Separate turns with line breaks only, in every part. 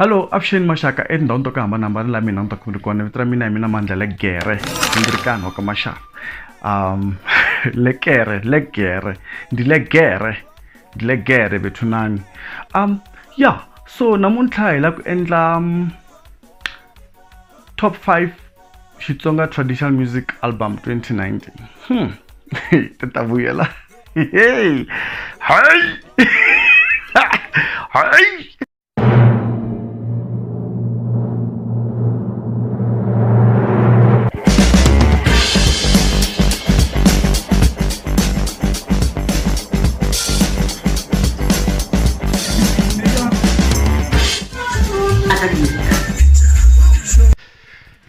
Hello, Afshin Mashaka, and don't talk about number Lamin to Kurikon, Tramina, Mandla Gingirikani, or Kamasha. Legere, the legere betunani. Yeah, so namuntlha like and top 5 Xitsonga Traditional Music Album 2019. Tatavuyela. Hey, hi, hi.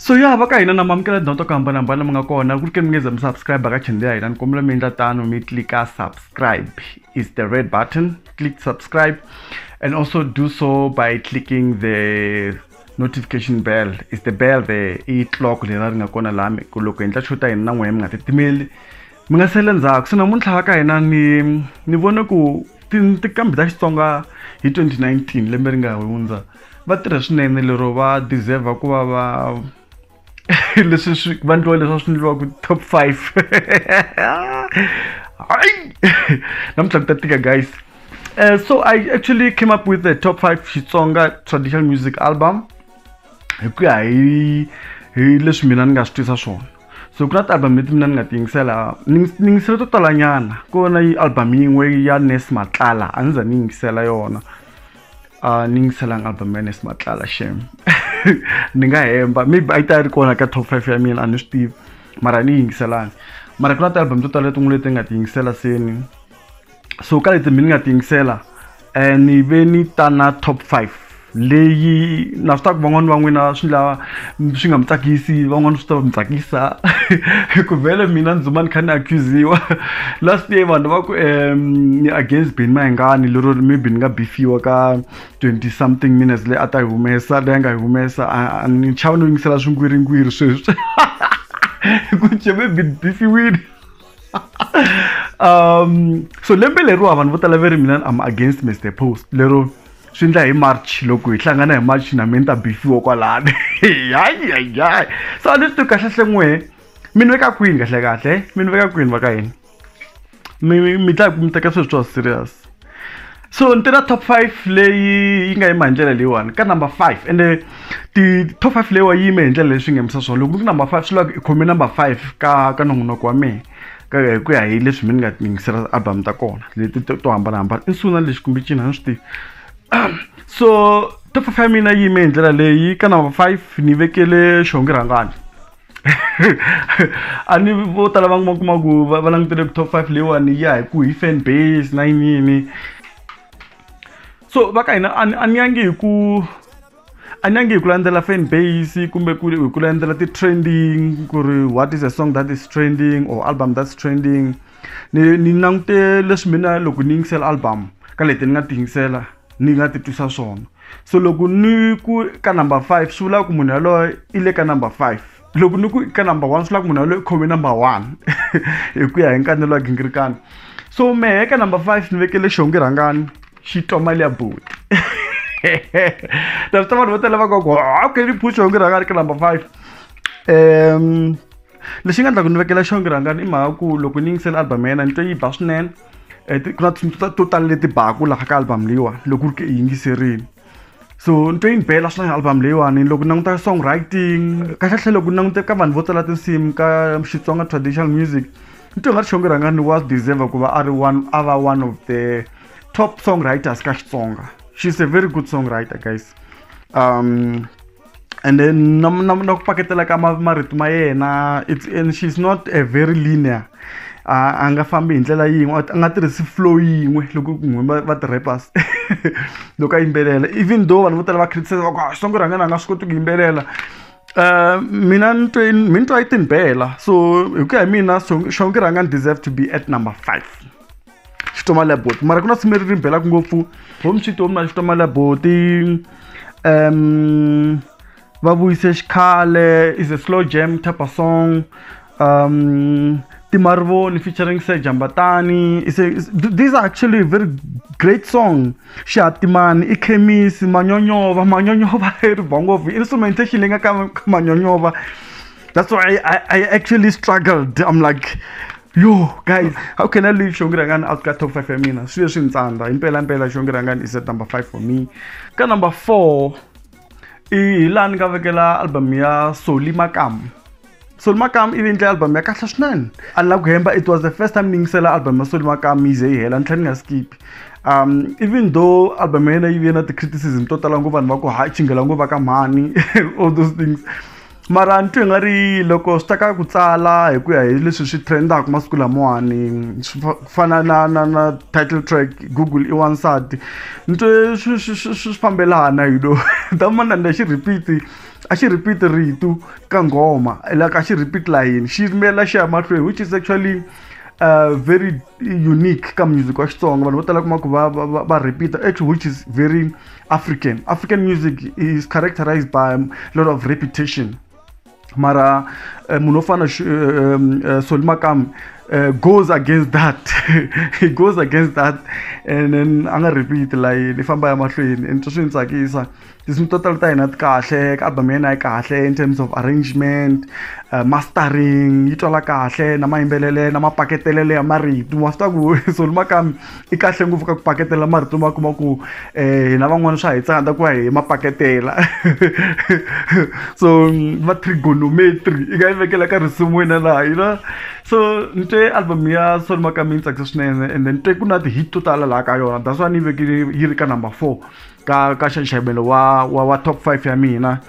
So yeah, baka ina na mamkela don't kamba na bana mga kona kulike mngeza subscribe baka chende ya ina komla minda tano mi click subscribe is the red button. Click subscribe and also do so by clicking the notification bell. Is the bell the clock le nga kona lami kuloko entla chuta ina ngwe mga titimeli mga selenza kusina muntlha ka ina ni vona ku tikambi ta Xitsonga hi 2019 lembe ringa hundza va tirha swinene lero va deserve ku va leswi vanhu leswi swi endliwa ku top 5 namuntlha ku tika guys. So I actually came up with the top 5 Xitsonga Traditional Music Album hi leswi mina ni nga swi twisa swona. So ku na ti-album leti mina ni nga tiyingisela ni to talanyana ku na album yin'we ya Nes Matlala a ni za ni yingisela yona ni yingisela album ya Nes Matlala shame ni nga hemba maybe a yi ta ri kona ka top 5 ya mina a ni swi tivi mara ni yingiselanga mara ku na ti-album to tala tin'we leti nga ti yingisela seni. So ka leti mina ni nga ti yingisela ni ve ni ta na top 5 leyi na swi ta ku van'wana swi lava swi nga mi tsakisi van'wana swi ta va mi tsakisa ku vele mina ni zuma ni kha ni accusiwa last year vanhu va ku ni against Benny Mayengani lero maybe ni nga bifiwa ka 20 something minutes leyi a ta yi humesa leyi nga yi humesa ni chava no yingisela swingwiringwiri sweswi ku che maybe bifiwile. So lembe leriwa vanhu vo tala veri mina I'm against Mr. Post lero swi endla hi March loko hi hlangana hi March na mina ta bifiwa kwalani hayi so leswi ti kahle n'we mina veka kwini kahle mina veka kwini va ka yini mi tla ku mi teka sweswi swa serious. So ni tirha top 5 leyi yi nga yima hi ndlela leyiwani ka number 5 ende ti top 5 leyiwa yi yime hi ndlela leswi ngemisa swona loko ku number 5 swi lava i khome number 5 ka nongonoko wa mehe ka ku ya hi leswi mina nga yingisela album ta kona leti to hambanahambana i sungula lexi kumbe cina ni swi tivi. So top 5 mina yi yime hi ndlela leyi ka number 5 ni vekele Xongirangani a ni vo tala va kuma ku va langutele ku top 5 leyiwani ya hi ku hi fan base na yini. So va ka hina a ni yangi hi ku landzela fan base kumbe ku landzela ti trending ku ri what is a song that is trending or album that's trending. Ni langute leswi mina loko ni yingisela album ka leti ni nga ti yingisela ni nga ti twisa swona. So loko ni ku ka number 5 swi vula ku munhu yaloye i le ka number 5 loko ni ku ka number 1 swi vula ku munhu yaloye i khome number 1 hi ku ya hi Nkanelo wa Gingirikani. So mehe ka number 5 ni vekele Xongirangani xitomali ya buti na swi ta vanhu vo tala va ku okay ni phuxa Xongirangani ka number 5. Lexi nga endla ku ni vekela Xongirangani i mhaka ku loko ni yingisela album ya yena ni twa yi ba swinene ku na tinsimu to tala leti baku laha ka album leyiwani loko ri ke i yingiserile. So ni twa yi ni bela swinene album leyiwani loko ni languta songwriting kahlekahle loko ni langute ka vanhu vo tala tinsimu ka Xitsonga Traditional Music ni twa nga ri Xongirangani was deserve ku va a ri one of the top songwriters ka Xitsonga. She's a very good songwriter guys. And then na ku paketela ka marito ma yena and she's not a very linear a nga fambi hi ndlela yin'we a nga tirhisi flow yin'we loko kun'we va ti-rappers loko a yimbelela even though vanhu vo tala va criticize va ku Xongirangani a nga swi koti ku yimbelela mina ni twa yi tinibela. So hi ku ya hi mina Xongirangani deserve to be at number 5 xitomali ya boti mara ku na simu leri ri belaku ngopfu home sweet home na xitomali ya boti va vuyise xikhale is a slow jam type of song Timarvoni featuring Jambatani. These are actually a very great song. Shatimani, Ikemis, Manyonyova, Bongo, instrumentation Manyonyova. That's why I actually struggled. I'm like, yo, guys, how can I leave Xitsonga out of top 5 for me? Seriously, Impela Xitsonga is at number 5 for me. Number 4, ilan kavekela album ya Soli Makam. Soli Makam even the album ya kahle swinene. Ala kuhemba, it was the first time ningisela album ya Soli Makam ize hela ntlhani nga skip. Even though album yena even at the criticism total ngo vanhu va ku chingela ngo va ka mani all those things. Mara ntwe ngari loko staka ku tsala hi ku ya hi leswi swi trendaka masiku lamawani fana na title track Google I wansati ntwe swi fambelana you know damana nda xi repeat rito ka ngoma like a xi repeat line xi mela xi ya mahlweni which is actually very unique ka music wa Xitsonga vanhu vo tala kuma ku va repeat actually which is very African music is characterized by a lot of repetition. Mara munofana Soli Makam goes against that. He goes against that and then anga repeat like ifamba ya mahlweni and swi ntsakisa this total ta hina kahle album yena kahle in terms of arrangement mastering yi twala kahle na mayimbelele na mapaketelele ya marito wa swa ku Soli Makam I kahle ngopfu ka ku paketela marito ma kuma ku na van'wana swa hi tsanda ku hi mapaketela so va trigonometry I ga vekela ka risimu wena la you know so nte album ya Soli Makam success swinene and then ku na ti hit total la ka yona that's why ni vekile yi ri ka number 4 ka xaxamelo wa top 5 ya mina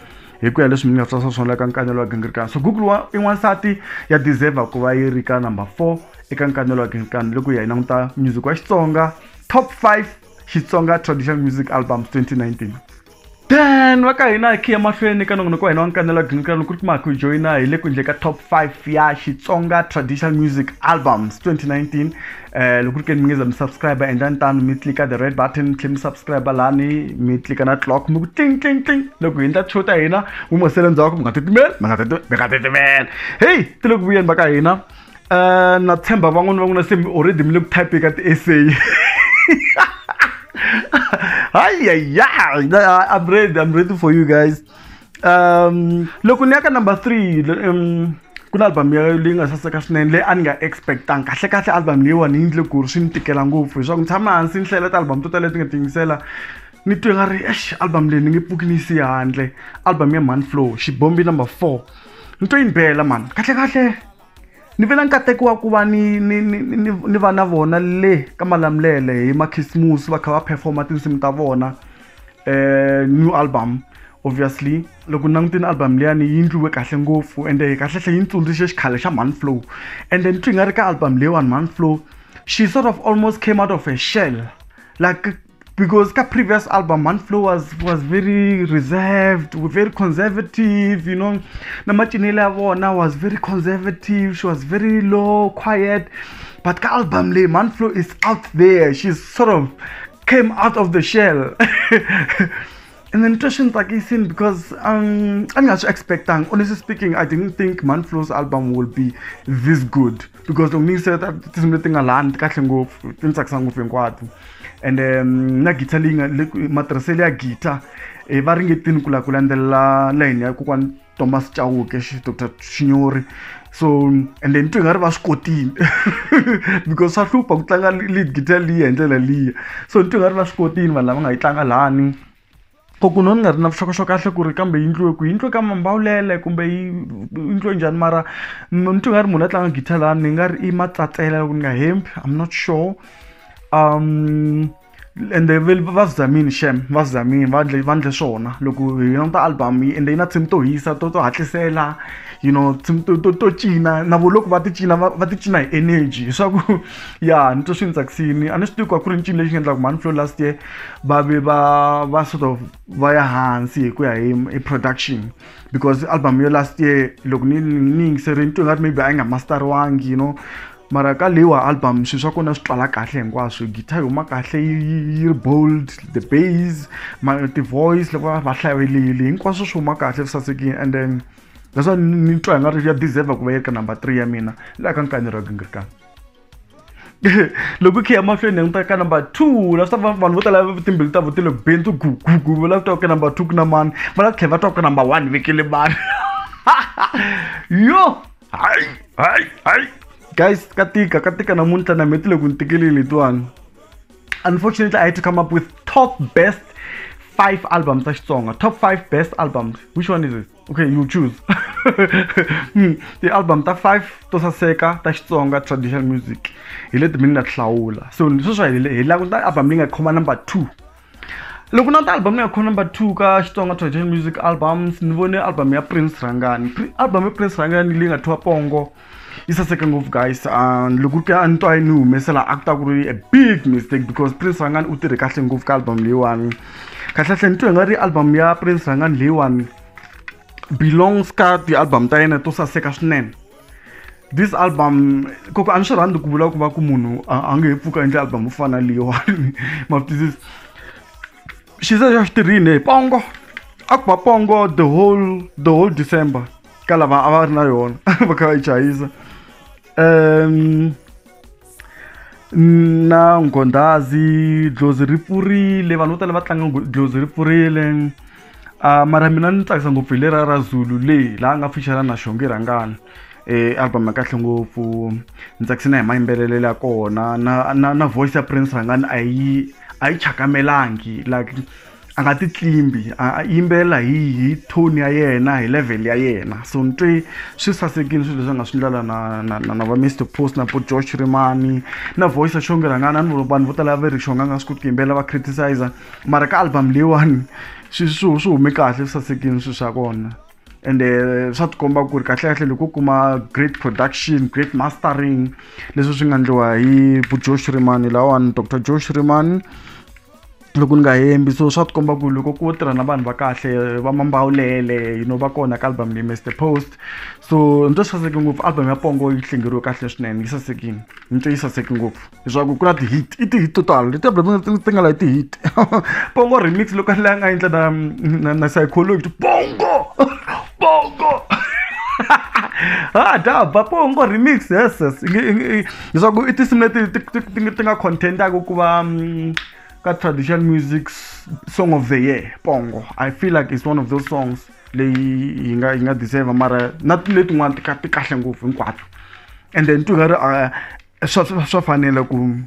hi ku ya leswi mi nga tsasa swona ka Nkanelo Gingirikani so Google wa in'wansati ya deserve ku va yi ri ka number 4 eka Nkanelo Gingirikani loko ya languta music wa Xitsonga top 5 Xitsonga Traditional Music Albums 2019. Then waka hina khi ya mahlweni ka nongonoko wa hina wa Nkanelo Gingirikani ku ri kuma ku joina hi le ku endle ka top 5 ya Xitsonga Traditional Music Albums 2019. Loko ri ke mi ngeza mi subscribe and then tan mi click the red button claim subscribe lani mi click na clock mi ting ting ting loko hinda chota hina mu mosele ndzhaku mi nga titimela hey tiloko vuyen baka hina na tshemba van'wana se already mi le ku type ka ti essay I'm ready for you guys. Loko ni aka number 3 kuna album ya leyi nga saseka swinene leyi a ni nga expectanga kahle album leyiwani yi ndle ku ri swi ni tikela ngopfu hi swa ku ni tshama hansi ni hlela ti-album to tala leti nga tingisela ni twe nga ri album leyi ni nge pfuki ni yi handle album ya Manflow xibombi number 4 ni twe yi ni bela man kahle ni vela nkatekiwa ku va ni va na vona le ka malamulele hi makhisimusi va kha va performa tinsimu ta vona new album obviously loko nangutini album leyani yi ndliwe kahle ngopfu and kahle yi ntsundzuxe xikhale xa Manflow and then twi nga ri ka album leyiwani Manflow she sort of almost came out of a shell like because ka previous album Manflow was very reserved, very conservative, you know. Na macinele ya vona was very conservative, she was very low, quiet. But ka album le Manflow is out there. She's sort of came out of the shell. And then Trishan Takisin because I'm not expecting, honestly speaking, I didn't think Manflow's album will be this good. Because the me said that this is something I learned, Katlango, Tinsaxango Finquatu. And na guitar matrasele ya guitar va ringetini ku landzelela line ya kokwana Thomas Chauke Dr. Chinyori so and then twi nga ri va swi kotini because swa hlupha ku tlanga lead guitar liya hi ndlela liya so twi nga ri va swi kotini vanhu lava nga yi tlanga lani kokuno ni nga ri na vuxokoxoko kahle ku ri kambe yindliwe ka mambawulele kumbe yindliwe njhani mara twi nga ri munhu a tlanga guitar lani ni nga ri I matsatsela ku ni nga hembi I'm not sure. And they will vazamini shem vazamini vandle swona loko hi na album and yi na tsim to hisa to hatlisela you know tsim to cina na voloko va ti cina hi energy swa ku ya ni to swi ntsakisini a ni swi tivi ku ri ncini lexi endlaku Manflow last year va sort of va ya hansi hi ku ya hi production because album yo last year loko ni yingisere ni twe nga ri maybe a yi nga masteriwangi you know mara ka lewa album swi swa kona swi twala kahle hinkwaswo guitar huma kahle yi bold the bass the voice loko va hlayelile hinkwaswo swi huma kahle swi sasekile and then that's why ni twa nga ri ya deserve ku va yi ka number 3 ya mina la ka Nkanelo Gingirikani. Loko khi ya mahlweni ni ta ka number 2 la swa vanhu vo tala timbili ta votile bentu gugu la ta ka number 2 kuna mani va la tlhela va ta ka number 1 vekele mani. Yo hai guys katika namuntlha na metile ku ntikelile tuwani. Unfortunately, I had to come up with top best 5 albums ta Xitsonga. Top 5 best albums. Which one is it? Okay, you choose. The album ta 5 to saseka ta Xitsonga Traditional Music. Hi leti mina na hlawula. So sweswo hi la ku ta album leyi nga khoma number 2. Loko na ta album leyi nga khoma number 2 ka Xitsonga Traditional Music Albums, ni vone album ya Prince Rangani. Album ya Prince Rangani leyi nga thwa Pongo. Isaseka ngopfu guys, loko ka antwa ni humesela akta ku ri a big mistake because Prince Rangani u tirhe kahle ngopfu ka album leyiwani. Kahle ntwe nga ri album ya Prince Rangani leyiwani belongs ka ti album ta yena to saseka swinene. This album koko an swi rhandzi ku vula ku va ku munhu a nge pfuka endla album u fana leyiwani. Maftis she said ya tirhine Pongo akwa Pongo the whole December ka lava a va ri na yona va kha va chayisa. Na Ngondazi Dlozi ri pfurile vanhu vo tala va tlanga Dlozi ri pfurile. Mara mina ni tsakisa ngopfu hi lera ra Zulu leyi laha nga feature na Xitsonga Rangani. Album ya kahle ngopfu ni tsakisina hi mayimbelelo ya kona na voice ya Prince Rangani a yi chakamelangi like a nga ti tlimbi a yimbelela hi tone ya yena hi level ya yena. So ntwe swi sasekile swilo leswi nga swi ndlela na va Mr Post na Josh Rimani na voice ya Xitsonga Rangani ni vanhu vo tala va ri Xitsonga nga swi koti ku yimbelela va criticize mara ka album leyiwani swi hume kahle swi sasekile swilo swa kona. And swa tikomba ku ri kahle loko kuma great production, great mastering leswi swi nga ndliwa hi Josh Rimani lawani Dr Josh Rimani loko ni nga hembi. So swa tikomba ku loko ku tirha na vanhu va kahle va mambawulele va kona ka album leyi Mr Post. So ntwe swi saseke ngopfu album ya Pongo yi hlengeriwe kahle swinene yi sasekile ntwe yi saseke ngopfu leswaku ku na ti-hit i ti-hit total leti album ti nga la ti-hit. Pongo remix loko leyi a nga endla na psychology Pongo daba Pongo remix yes leswaku i tinsimu leti ti nga contentaka ku va ka traditional music song of the year Pongo. I feel like it's one of those songs leyi yi nga deserve mara na letin'wana ti kahle ngopfu hinkwato. And then tu nga ri swa fanele ku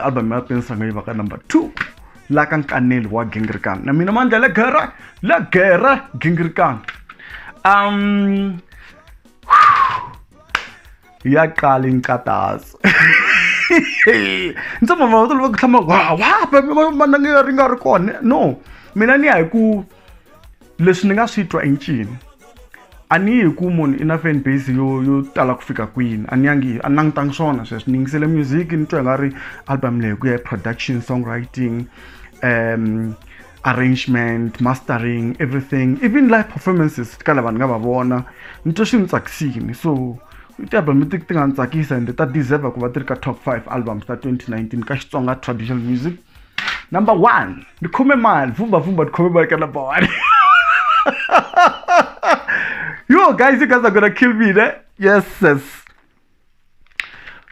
album ya Prince Rangani yi va ka number 2 la ka Nkanelo wa Gingirikani na mina Mandla Gingirikani. Ya qala inkatazo ndzi mama va ku tlhama wa mana nga ri kona. No mina ni ya hi ku leswi ni nga swi twa encini a ni hi ku munhu ina fan base yo tala ku fika kwini a nangitangi swona sweswi ni yingisele music ni twa nga ri album leyi ku ya production, songwriting, arrangement, mastering, everything, even live performances ka lava ni nga va vona ni twa swi ni tsakisini. So ti-album leti ti nga ni tsakisa ende ta deserve ku va ti ri ka top 5 albums ta 2019 ka Xitsonga Traditional Music. Number 1 ni khome mali vumba ni khome mali ka number 1. Yo guys, you guys are gonna kill me ne? Yes.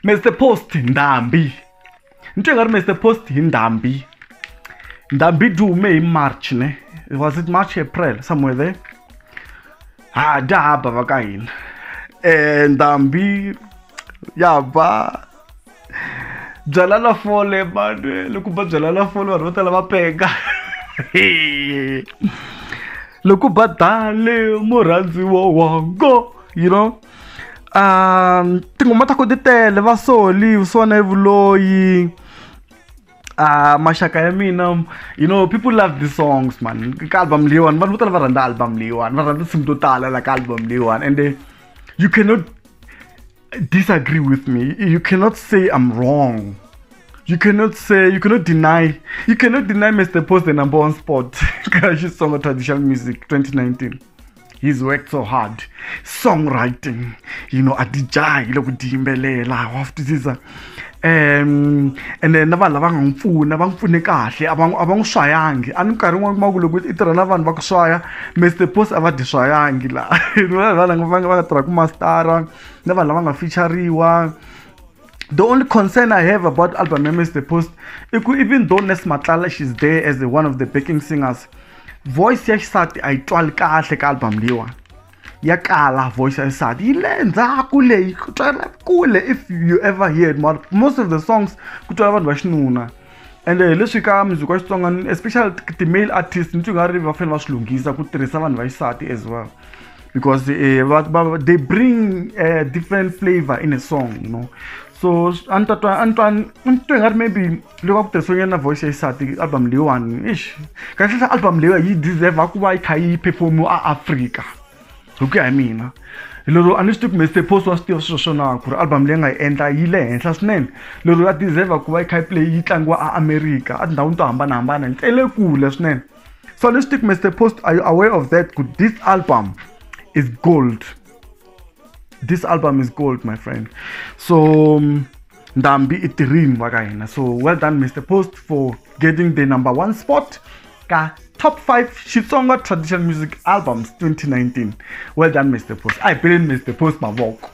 Mr Post Ndambi ntwe nga ri Mr Post hi Ndambi dume hi March ne. Was it March, April, somewhere there? Daba va ka hina Ndambi ya ba byala la fole mane loko ba byala la fole vanhu vo tala va penga loko ba dale murhandziwa wango tingoma ta ko ti tele va Soli Usona Evuloyi maxaka ya mina people love these songs man ka album leyiwani vanhu vo tala va rhandza album leyiwani va rhandza tinsimu to tala la ka album leyiwani. And you cannot disagree with me. You cannot say I'm wrong. You cannot deny Mr Post the number 1 spot. Xitsonga Traditional Music 2019. He's worked so hard. Songwriting, adijai loku dimbelela wafutisa and then na vanhu lava nga n'wi pfuna va n'wi pfune kahle a va n'wi swayangi a ni nkarhi wun'wana kuma ku loko i tirha na vanhu va ku swaya Mr Post a va di swayangi laha vanhu va nga tirha ku mastara na vanhu lava nga feature-riwa. The only concern I have about album ya Mr Post i ku even though Nes Matlala she's there as one of the backing singers, voice ya xisati a yi twali kahle ka album leyiwa ya kala voice ya xisati yi le ndzhaku leyi ku twala kule if you ever heard most of the songs ku twala vanhu va xinuna. And leswi ka music wa Xitsonga especially the male artists ni nga ri va fanele va swi lunghisa ku tirhisa vanhu va xisati as well, because they bring a different flavor in a song, you know. So Antoine maybe look up the song na voice ya xisati album leyiwani kahle album leyiwa yi deserve ku va yi kha yi perform Africa. Okay, I mean, lolo understood Mr Post was still so na ku album leyi nga yi endla yi le henhla swinene. Lolo ya deserve ku va yi kha play yi tlangiwa America a tindhawini to hambanahambana ntele kule swinene. So let's take Mr Post, are you aware of that? This album is gold. This album is gold, my friend. So ndambi itirini wakaina. So well done Mr Post for getting the #1 spot ka top 5 Xitsonga Traditional Music Albums 2019. Well done Mr Post. I believe Mr Post mavoko.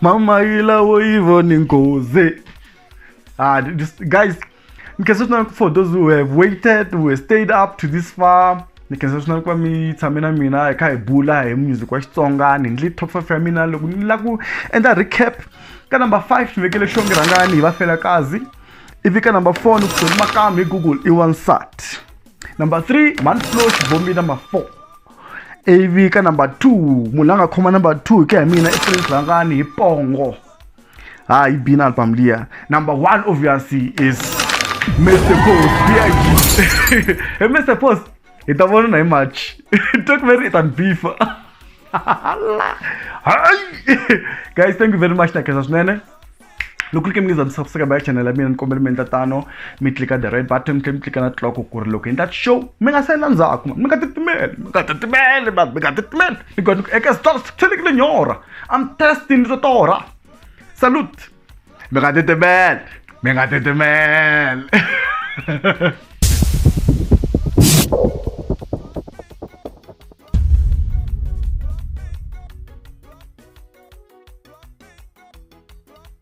Mama ila wo ivoni ngoze. Guys, for those who have waited, who have stayed up to this far, nikensesona kwa mi tsamina mina eka hi bula hi music wa Xitsonga ni ndli top 5 ya mina loko ni la ku endla recap ka number 5 vekele show ngirangani hi va fela kazi ivi ka number 4 ni ku makami Google i1sat, number 3 Manflow Xibombi, number 4 ivi ka number 2 mulanga khoma number 2 ka mina Prince Rangani hi Pongo. Hi bina album liya. Number 1 obviously is Mr Post BIG. Hey Mr Post, it won't not much. It took very and beef. Guys, thank you very much. Look, click on subscribe channel. I mean, comment tano. Me click the red button. Click on that clock. Look in that show. Mega silence. Mega titmel. I'm testing the Torah. Salute. Mega titmel.